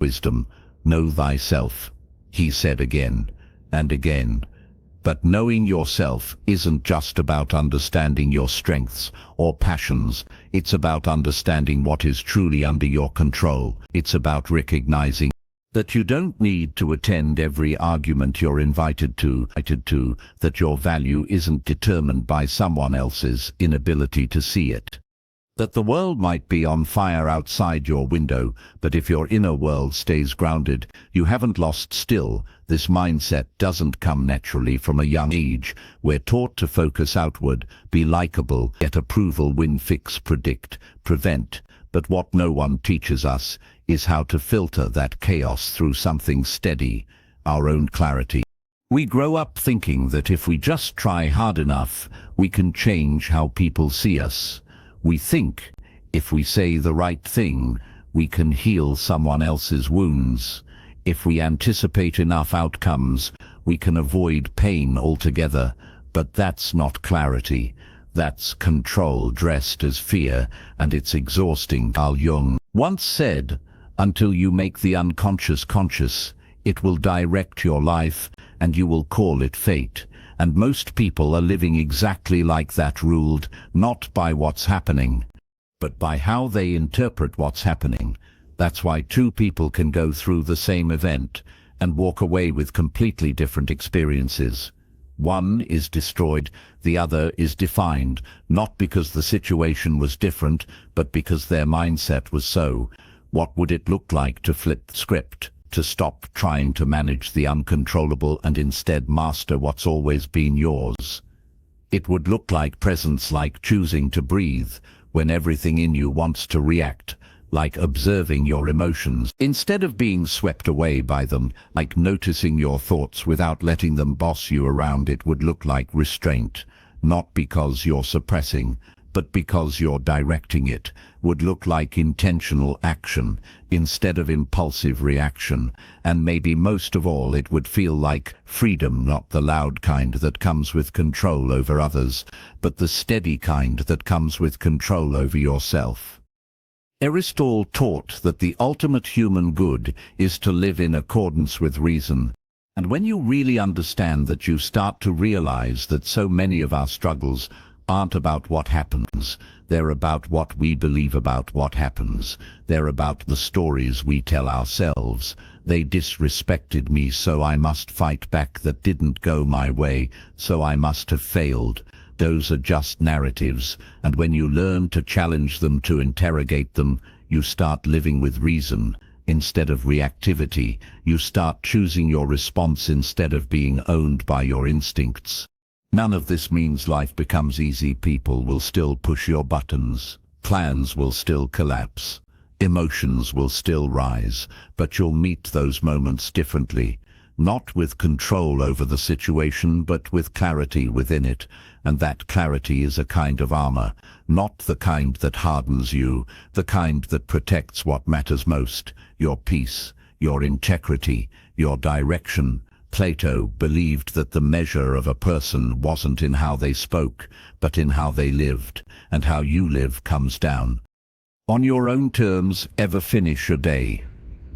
Wisdom, know thyself, he said again and again. But knowing yourself isn't just about understanding your strengths or passions. It's about understanding what is truly under your control. It's about recognizing that you don't need to attend every argument you're invited to, that your value isn't determined by someone else's inability to see it. That the world might be on fire outside your window, but if your inner world stays grounded, you haven't lost still. This mindset doesn't come naturally from a young age. We're taught to focus outward, be likable, get approval, win, fix, predict, prevent. But what no one teaches us is how to filter that chaos through something steady, our own clarity. We grow up thinking that if we just try hard enough, we can change how people see us. We think if we say the right thing, we can heal someone else's wounds. If we anticipate enough outcomes, we can avoid pain altogether. But that's not clarity. That's control dressed as fear, and it's exhausting. Carl Jung once said, "Until you make the unconscious conscious, it will direct your life, and you will call it fate." And most people are living exactly like that, ruled not by what's happening, but by how they interpret what's happening. That's why two people can go through the same event and walk away with completely different experiences. One is destroyed, the other is defined, not because the situation was different, but because their mindset was so. What would it look like to flip the script? To stop trying to manage the uncontrollable and instead master what's always been yours? It would look like presence, like choosing to breathe when everything in you wants to react, like observing your emotions instead of being swept away by them, like noticing your thoughts without letting them boss you around. It would look like restraint, not because you're suppressing, but because you're directing it. Would look like intentional action instead of impulsive reaction. And maybe most of all, it would feel like freedom, not the loud kind that comes with control over others, but the steady kind that comes with control over yourself. Aristotle taught that the ultimate human good is to live in accordance with reason. And when you really understand that, you start to realize that so many of our struggles aren't about what happens. They're about what we believe about what happens. They're about the stories we tell ourselves. They disrespected me, so I must fight back. That didn't go my way, so I must have failed. Those are just narratives, and when you learn to challenge them, to interrogate them, you start living with reason instead of reactivity. You start choosing your response instead of being owned by your instincts. None of this means life becomes easy. People will still push your buttons. Plans will still collapse. Emotions will still rise, but you'll meet those moments differently. Not with control over the situation, but with clarity within it. And that clarity is a kind of armor, not the kind that hardens you, the kind that protects what matters most: your peace, your integrity, your direction. Plato believed that the measure of a person wasn't in how they spoke, but in how they lived, and how you live comes down on your own terms. Ever finish a day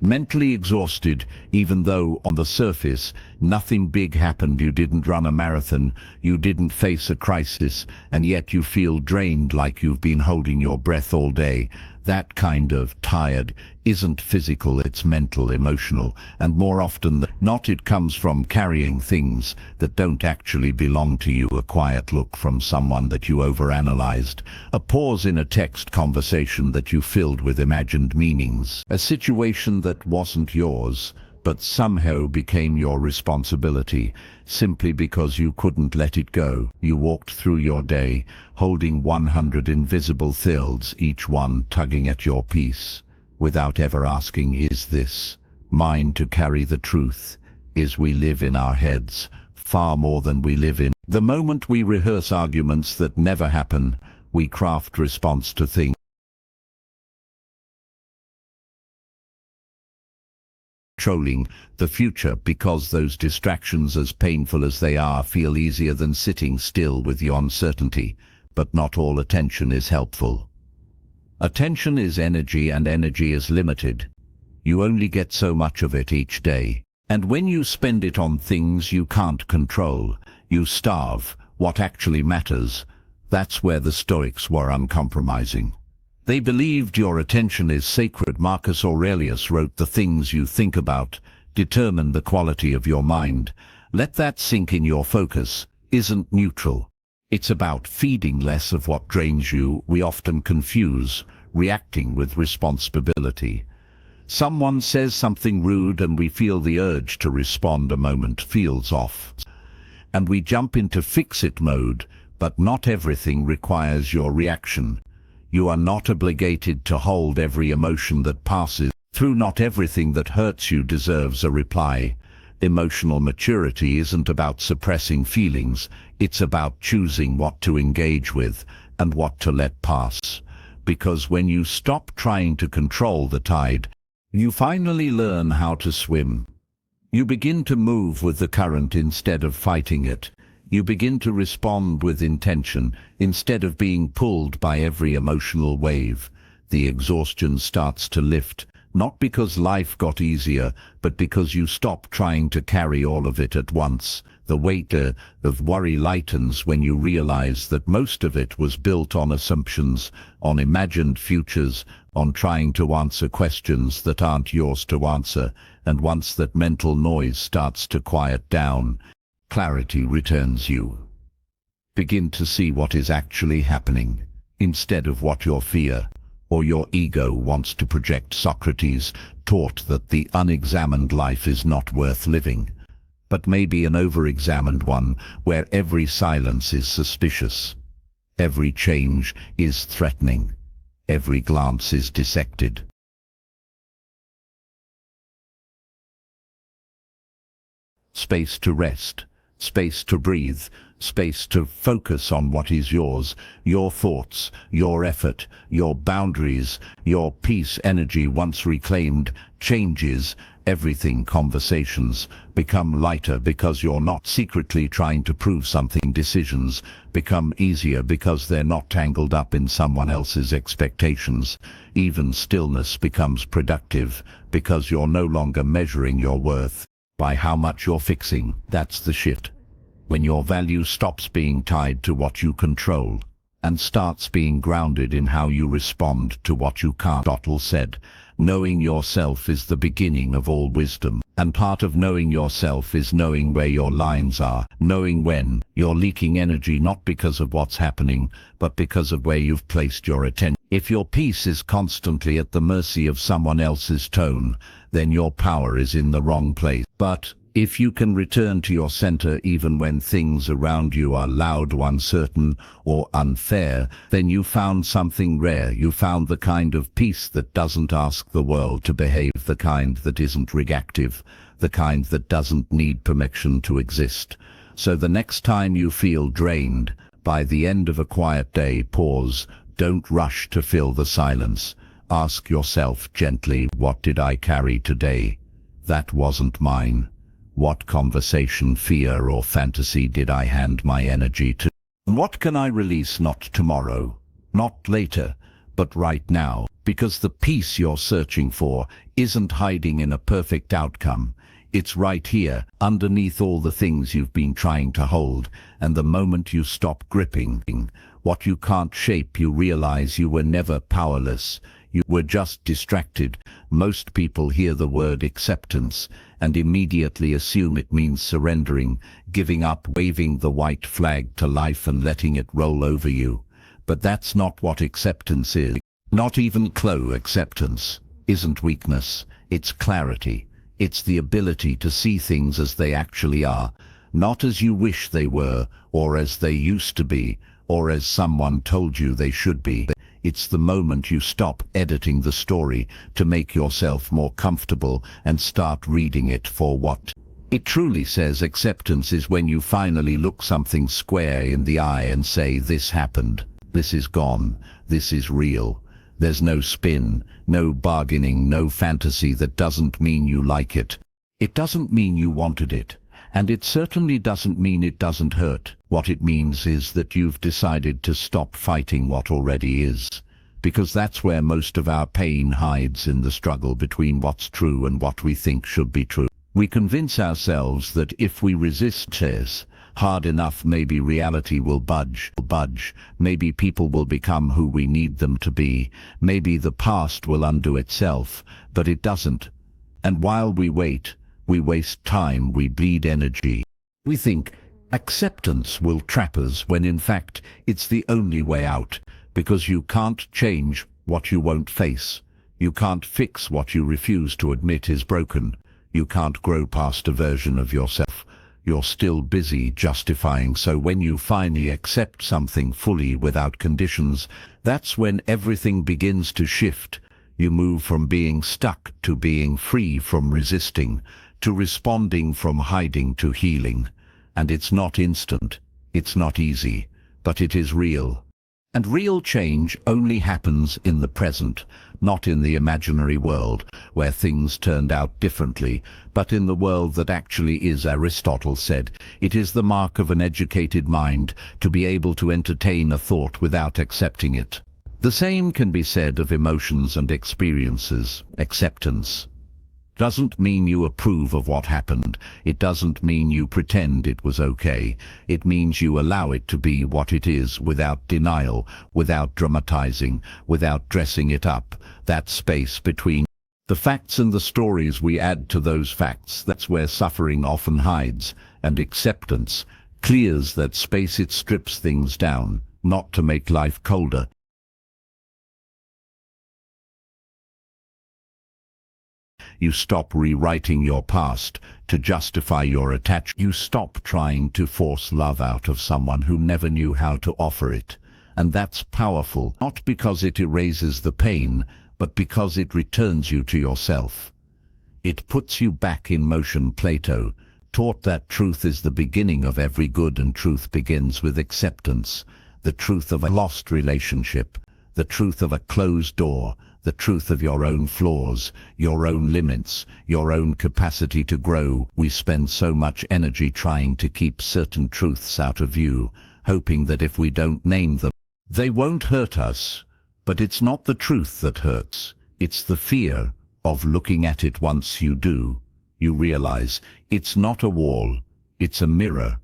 mentally exhausted, even though on the surface nothing big happened? You didn't run a marathon, you didn't face a crisis, and yet you feel drained, like you've been holding your breath all day. That kind of tired isn't physical, it's mental, emotional, and more often than not it comes from carrying things that don't actually belong to you. A quiet look from someone that you overanalyzed, a pause in a text conversation that you filled with imagined meanings, a situation that wasn't yours but somehow became your responsibility, simply because you couldn't let it go. You walked through your day, holding 100 invisible threads, each one tugging at your peace, without ever asking, is this mine to carry? The truth is, we live in our heads far more than we live in the moment. We rehearse arguments that never happen. We craft response to things controlling the future, because those distractions, as painful as they are, feel easier than sitting still with your uncertainty. But not all attention is helpful. Attention is energy, and energy is limited. You only get so much of it each day. And when you spend it on things you can't control, you starve what actually matters. That's where the Stoics were uncompromising. They believed your attention is sacred. Marcus Aurelius wrote, "The things you think about determine the quality of your mind." Let that sink in. Your focus isn't neutral. It's about feeding less of what drains you. We often confuse reacting with responsibility. Someone says something rude and we feel the urge to respond. A moment feels off, and we jump into fix-it mode. But not everything requires your reaction. You are not obligated to hold every emotion that passes through. Not everything that hurts you deserves a reply. Emotional maturity isn't about suppressing feelings, it's about choosing what to engage with and what to let pass. Because when you stop trying to control the tide, you finally learn how to swim. You begin to move with the current instead of fighting it. You begin to respond with intention instead of being pulled by every emotional wave. The exhaustion starts to lift, not because life got easier, but because you stop trying to carry all of it at once. The weight of worry lightens when you realize that most of it was built on assumptions, on imagined futures, on trying to answer questions that aren't yours to answer. And once that mental noise starts to quiet down, clarity returns. You begin to see what is actually happening, instead of what your fear or your ego wants to project. Socrates taught that the unexamined life is not worth living, but maybe an over-examined one, where every silence is suspicious, every change is threatening, every glance is dissected. Space to rest, space to breathe, space to focus on what is yours, your thoughts, your effort, your boundaries, your peace. Energy once reclaimed changes everything. Conversations become lighter because you're not secretly trying to prove something. Decisions become easier because they're not tangled up in someone else's expectations. Even stillness becomes productive because you're no longer measuring your worth by how much you're fixing. That's the shift. When your value stops being tied to what you control and starts being grounded in how you respond to what you can't. Aristotle said, knowing yourself is the beginning of all wisdom. And part of knowing yourself is knowing where your lines are, knowing when you're leaking energy, not because of what's happening, but because of where you've placed your attention. If your peace is constantly at the mercy of someone else's tone, then your power is in the wrong place. But if you can return to your center even when things around you are loud, uncertain, or unfair, then you found something rare. You found the kind of peace that doesn't ask the world to behave, the kind that isn't reactive, the kind that doesn't need permission to exist. So the next time you feel drained, by the end of a quiet day, pause. Don't rush to fill the silence. Ask yourself gently, what did I carry today that wasn't mine? What conversation, fear, or fantasy did I hand my energy to? What can I release? Not tomorrow, not later, but right now. Because the peace you're searching for isn't hiding in a perfect outcome. It's right here, underneath all the things you've been trying to hold. And the moment you stop gripping what you can't shape, you realize you were never powerless. You were just distracted. Most people hear the word acceptance and immediately assume it means surrendering, giving up, waving the white flag to life and letting it roll over you. But that's not what acceptance is. Not even close. Acceptance isn't weakness, it's clarity. It's the ability to see things as they actually are, not as you wish they were, or as they used to be, or as someone told you they should be. It's the moment you stop editing the story to make yourself more comfortable and start reading it for what it truly says. Acceptance is when you finally look something square in the eye and say, this happened, this is gone, this is real. There's no spin, no bargaining, no fantasy. That doesn't mean you like it. It doesn't mean you wanted it. And it certainly doesn't mean it doesn't hurt. What it means is that you've decided to stop fighting what already is. because that's where most of our pain hides, in the struggle between what's true and what we think should be true. We convince ourselves that if we resist this hard enough, maybe reality will budge. Maybe people will become who we need them to be. Maybe the past will undo itself, but it doesn't. And while we wait, we waste time, we bleed energy. We think acceptance will trap us, when in fact it's the only way out, because you can't change what you won't face. You can't fix what you refuse to admit is broken. You can't grow past a version of yourself you're still busy justifying. So when you finally accept something fully without conditions, that's when everything begins to shift. You move from being stuck to being free, from resisting to responding, from hiding to healing. And it's not instant, it's not easy, but it is real. And real change only happens in the present, not in the imaginary world where things turned out differently, but in the world that actually is. Aristotle said, it is the mark of an educated mind to be able to entertain a thought without accepting it. The same can be said of emotions and experiences. Acceptance doesn't mean you approve of what happened. It doesn't mean you pretend it was okay. It means you allow it to be what it is, without denial, without dramatizing, without dressing it up. That space between the facts and the stories we add to those facts, that's where suffering often hides. And acceptance clears that space. It strips things down, not to make life colder. You stop rewriting your past to justify your attachment. You stop trying to force love out of someone who never knew how to offer it. And that's powerful, not because it erases the pain, but because it returns you to yourself. It puts you back in motion. Plato taught that truth is the beginning of every good, and truth begins with acceptance. The truth of a lost relationship, the truth of a closed door, the truth of your own flaws, your own limits, your own capacity to grow. We spend so much energy trying to keep certain truths out of view, hoping that if we don't name them, they won't hurt us. But it's not the truth that hurts. It's the fear of looking at it. Once you do, you realize it's not a wall, it's a mirror.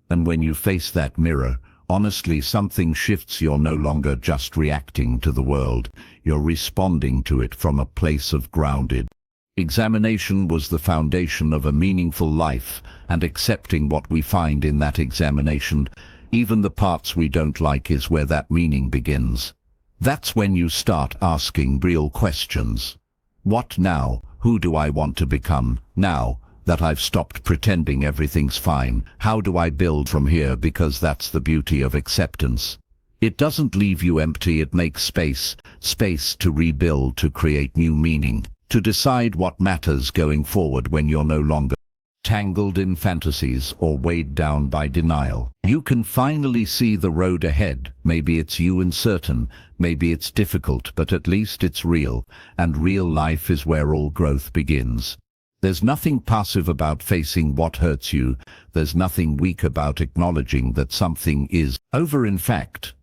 And when you face that mirror, honestly, something shifts. You're no longer just reacting to the world, you're responding to it from a place of grounded examination. Was the foundation of a meaningful life, and accepting what we find in that examination, even the parts we don't like, is where that meaning begins. That's when you start asking real questions. What now? Who do I want to become now that I've stopped pretending everything's fine? How do I build from here? Because that's the beauty of acceptance. It doesn't leave you empty, it makes space to rebuild, to create new meaning, to decide what matters going forward when you're no longer tangled in fantasies or weighed down by denial. You can finally see the road ahead. Maybe it's uncertain, maybe it's difficult, but at least it's real, and real life is where all growth begins. There's nothing passive about facing what hurts you. There's nothing weak about acknowledging that something is over. In fact,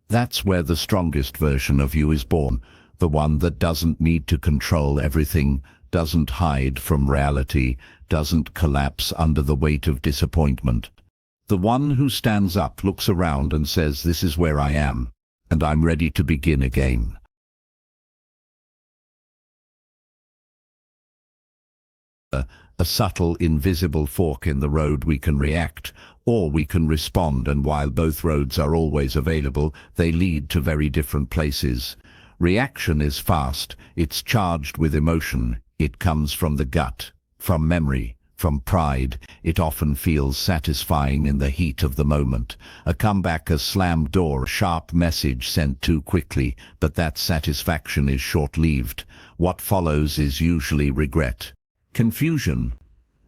that's where the strongest version of you is born. The one that doesn't need to control everything, doesn't hide from reality, doesn't collapse under the weight of disappointment. The one who stands up, looks around and says, this is where I am, and I'm ready to begin again. A subtle, invisible fork in the road. We can react, or we can respond, and while both roads are always available, they lead to very different places. Reaction is fast, it's charged with emotion, it comes from the gut, from memory, from pride. It often feels satisfying in the heat of the moment. A comeback, a slammed door, a sharp message sent too quickly, but that satisfaction is short-lived. What follows is usually regret, confusion,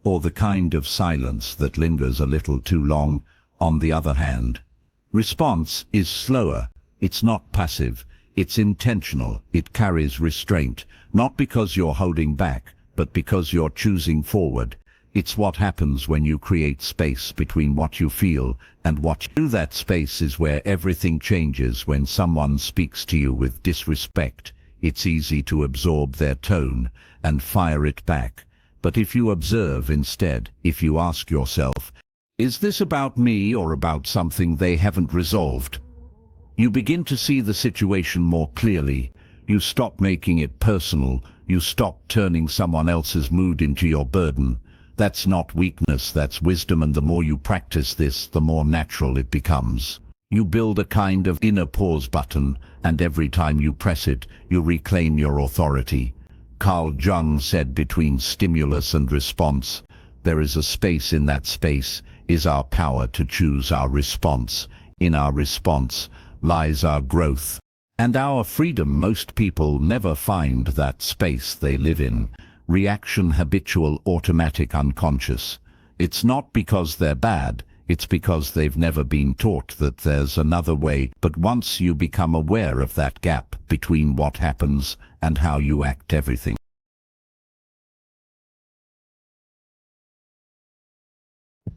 or the kind of silence that lingers a little too long. On the other hand, response is slower. It's not passive, it's intentional. It carries restraint, not because you're holding back, but because you're choosing forward. It's what happens when you create space between what you feel and what you do. That space is where everything changes. When someone speaks to you with disrespect, it's easy to absorb their tone and fire it back. But if you observe instead, if you ask yourself, is this about me or about something they haven't resolved? You begin to see the situation more clearly. You stop making it personal. You stop turning someone else's mood into your burden. That's not weakness, that's wisdom, and the more you practice this, the more natural it becomes. You build a kind of inner pause button, and every time you press it, you reclaim your authority. Carl Jung said, between stimulus and response, there is a space. In that space is our power to choose our response. In our response lies our growth and our freedom. Most people never find that space. They live in reaction, habitual, automatic, unconscious. It's not because they're bad, it's because they've never been taught that there's another way. But once you become aware of that gap between what happens and how you act, everything.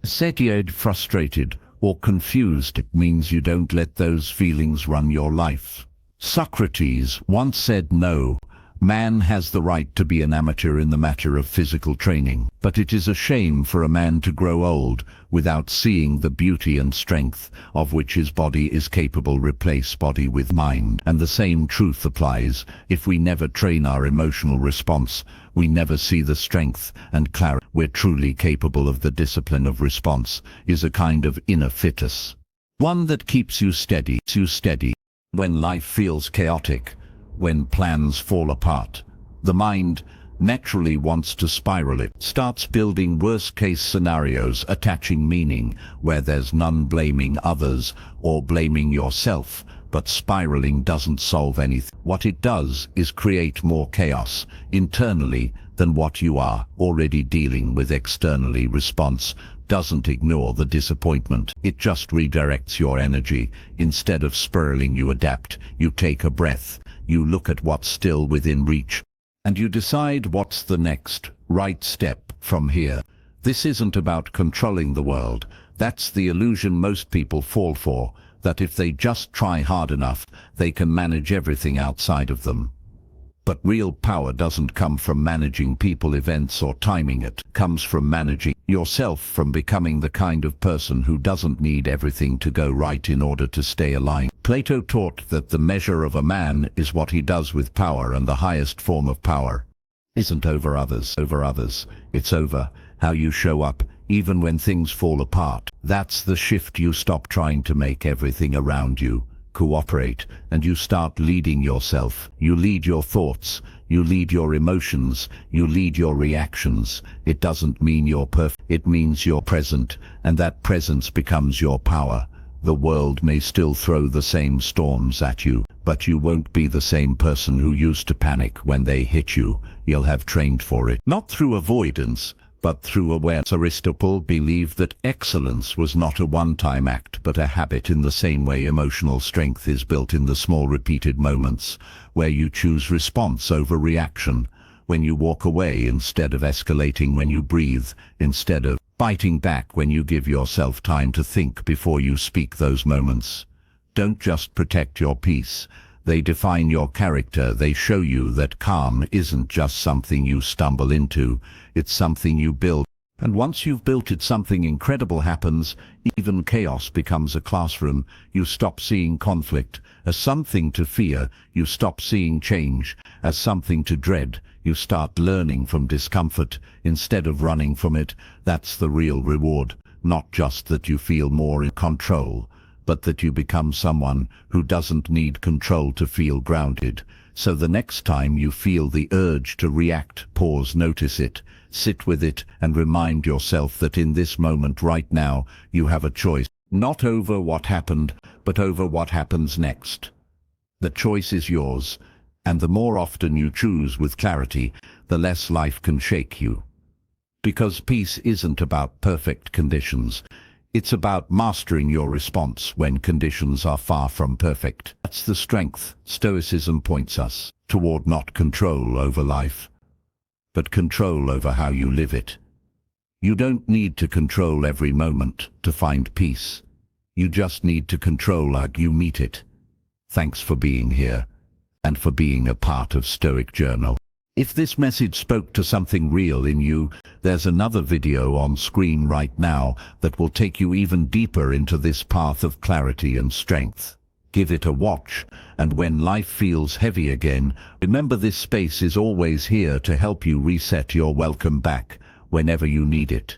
Satiated, frustrated, or confused, it means you don't let those feelings run your life. Socrates once said, no man has the right to be an amateur in the matter of physical training, but it is a shame for a man to grow old without seeing the beauty and strength of which his body is capable. Replace body with mind, and the same truth applies. If we never train our emotional response, we never see the strength and clarity. We're truly capable of. The discipline of response is a kind of inner fitness, one that keeps you steady. When life feels chaotic, when plans fall apart, the mind naturally wants to spiral. It starts building worst-case scenarios, attaching meaning where there's none, blaming others or blaming yourself. But spiraling doesn't solve anything. What it does is create more chaos internally than what you are already dealing with externally. Response doesn't ignore the disappointment. It just redirects your energy. Instead of spiraling, you adapt. You take a breath. You look at what's still within reach, and you decide what's the next right step from here. This isn't about controlling the world. That's the illusion most people fall for, that if they just try hard enough, they can manage everything outside of them. But real power doesn't come from managing people, events, or timing. It comes from managing yourself, from becoming the kind of person who doesn't need everything to go right in order to stay aligned. Plato taught that the measure of a man is what he does with power, and the highest form of power isn't over others. It's over how you show up, even when things fall apart. That's the shift. You stop trying to make everything around you cooperate, and you start leading yourself. You lead your thoughts, you lead your emotions, you lead your reactions. It doesn't mean you're perfect, it means you're present, and that presence becomes your power. The world may still throw the same storms at you, but you won't be the same person who used to panic when they hit you. You'll have trained for it, not through avoidance, but through awareness. Aristotle believed that excellence was not a one-time act, but a habit. In the same way, emotional strength is built in the small repeated moments where you choose response over reaction, when you walk away instead of escalating, when you breathe instead of biting back, when you give yourself time to think before you speak. Those moments don't just protect your peace, they define your character. They show you that calm isn't just something you stumble into, it's something you build. And once you've built it, something incredible happens. Even chaos becomes a classroom. You stop seeing conflict as something to fear. You stop seeing change as something to dread. You start learning from discomfort instead of running from it. That's the real reward. Not just that you feel more in control, but that you become someone who doesn't need control to feel grounded. So the next time you feel the urge to react, pause, notice it, sit with it, and remind yourself that in this moment right now, you have a choice, not over what happened, but over what happens next. The choice is yours, and the more often you choose with clarity, the less life can shake you. Because peace isn't about perfect conditions. It's about mastering your response when conditions are far from perfect. That's the strength Stoicism points us toward, not control over life, but control over how you live it. You don't need to control every moment to find peace. You just need to control how you meet it. Thanks for being here, and for being a part of Stoic Journal. If this message spoke to something real in you, there's another video on screen right now that will take you even deeper into this path of clarity and strength. Give it a watch, and when life feels heavy again, remember this space is always here to help you reset. You're welcome back whenever you need it.